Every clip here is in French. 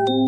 Mercredi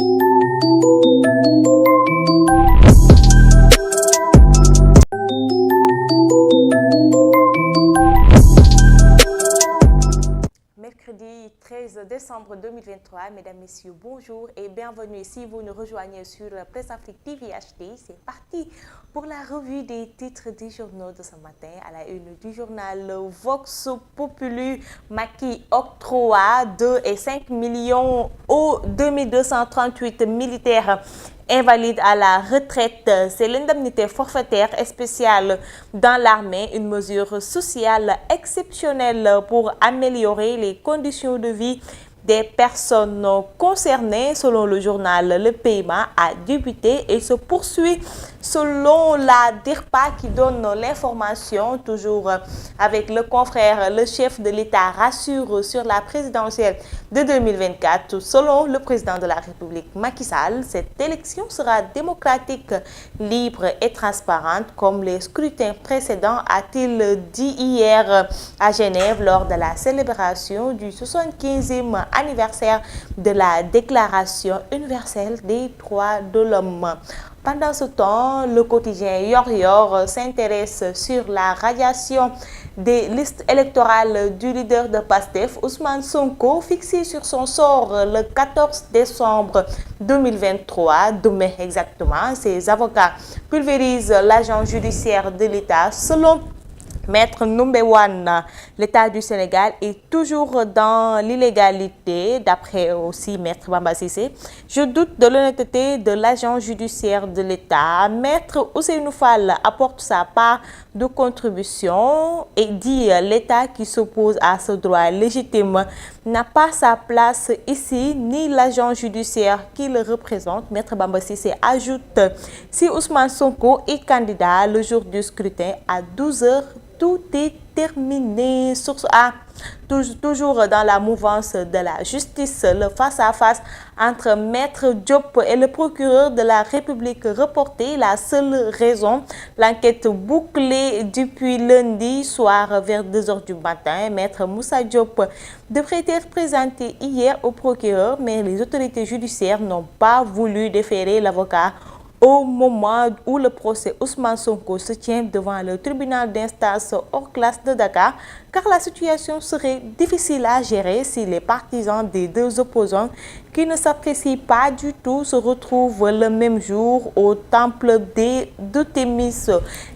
13 décembre 2023, mesdames, messieurs, bonjour et bienvenue. Si vous nous rejoignez sur Presse Afrique TV HD, c'est parti pour la revue des titres des journaux de ce matin. À la une du journal Vox Populi, Macky octroie 2 et 5 millions aux 2238 militaires invalides à la retraite. C'est l'indemnité forfaitaire spéciale dans l'armée, une mesure sociale exceptionnelle pour améliorer les conditions de vie des personnes concernées. Selon le journal, le paiement a débuté et se poursuit selon la DIRPA qui donne l'information, toujours avec le confrère. Le chef de l'État rassure sur la présidentielle de 2024. Selon le président de la République, Macky Sall, cette élection sera démocratique, libre et transparente comme les scrutins précédents, a-t-il dit hier à Genève lors de la célébration du 75e anniversaire de la Déclaration universelle des droits de l'homme. Pendant ce temps, le quotidien Yor s'intéresse sur la radiation des listes électorales du leader de PASTEF, Ousmane Sonko, fixé sur son sort le 14 décembre 2023. Demain exactement, ses avocats pulvérisent l'agent judiciaire de l'État. Selon Maître Numbewan, l'État du Sénégal est toujours dans l'illégalité, d'après aussi Maître Bamba Cissé. Je doute de l'honnêteté de l'agent judiciaire de l'État. Maître Ousseynou Fall apporte sa part de contribution et dit l'État qui s'oppose à ce droit légitime n'a pas sa place ici, ni l'agent judiciaire qui le représente. Maître Bamba Cissé ajoute, si Ousmane Sonko est candidat le jour du scrutin à 12h, tout est terminé. Source A. Toujours dans la mouvance de la justice, le face-à-face entre Maître Diop et le procureur de la République reporté. La seule raison, l'enquête bouclée depuis lundi soir vers 2h du matin. Maître Moussa Diop devrait être présenté hier au procureur, mais les autorités judiciaires n'ont pas voulu déférer l'avocat au moment où le procès Ousmane Sonko se tient devant le tribunal d'instance hors classe de Dakar, car la situation serait difficile à gérer si les partisans des deux opposants qui ne s'apprécient pas du tout se retrouvent le même jour au temple de Thémis.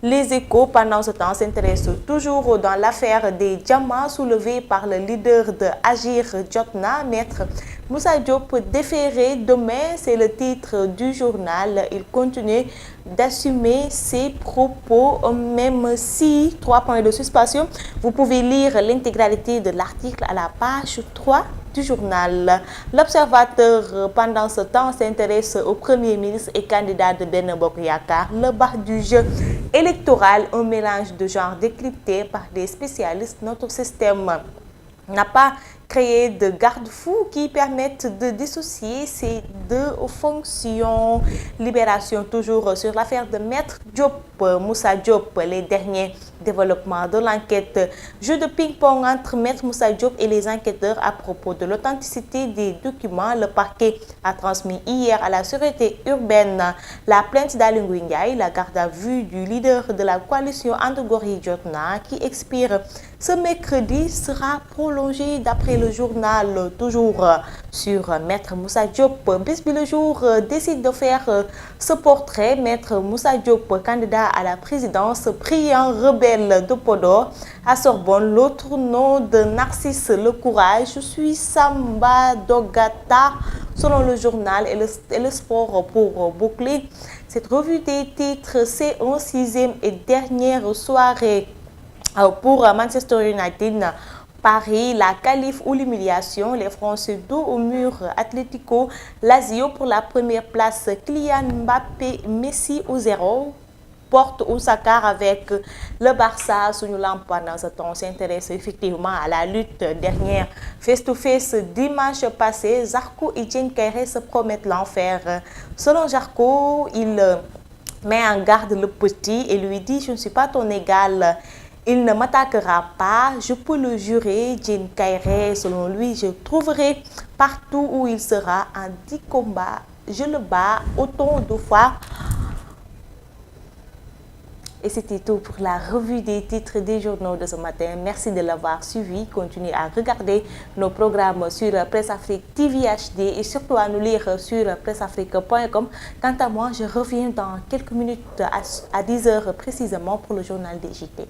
Les Échos, pendant ce temps, s'intéressent toujours dans l'affaire des diamants soulevés par le leader de Agir Jotna, Maître Moussa Diop, déféré demain, c'est le titre du journal. Il continue d'assumer ses propos, même si, 3 points de suspension. Vous pouvez lire l'intégralité de l'article à la page 3 du journal. L'Observateur, pendant ce temps, s'intéresse au Premier ministre et candidat de Benno Bokk Yakaar. Le bas du jeu électoral, un mélange de genres décrypté par des spécialistes. Notre système n'a pas créé de garde-fous qui permettent de dissocier ces deux fonctions. Libération toujours sur l'affaire de Maître Diop, Moussa Diop, les derniers développements de l'enquête. Jeu de ping-pong entre Maître Moussa Diop et les enquêteurs à propos de l'authenticité des documents. Le parquet a transmis hier à la sûreté urbaine la plainte d'Aly Ngouille Ndiaye, la garde à vue du leader de la coalition And Gueuri Jotna qui expire ce mercredi sera prolongée d'après le journal toujours sur Maître Moussa Diop. Bisbi Le Jour décide de faire ce portrait. Maître Moussa Diop, candidat à la présidence, brillant rebelle de Podor à Sorbonne. L'autre nom de Narcisse Le Courage, je suis Samba Dogata, selon le journal et le sport pour boucler cette revue des titres. C'est une 6e et dernière soirée pour Manchester United. Paris, la qualif ou l'humiliation, les Français dos au mur. Atlético, Lazio pour la première place. Kylian Mbappé, Messi au 0. Porte au Sakar avec le Barça. Sunu Lamb pendant ce temps s'intéresse effectivement à la lutte dernière face-to-face dimanche passé. Zarco et Diène Kairé se promettent l'enfer. Selon Zarco, il met en garde le petit et lui dit « Je ne suis pas ton égal ». Il ne m'attaquera pas, je peux le jurer. Jean Kairé, selon lui, je trouverai partout où il sera en 10 combats. Je le bats autant de fois. Et c'était tout pour la revue des titres des journaux de ce matin. Merci de l'avoir suivi. Continuez à regarder nos programmes sur Presse Afrique TV HD et surtout à nous lire sur presseafrique.com. Quant à moi, je reviens dans quelques minutes à 10 h précisément pour le journal des JT.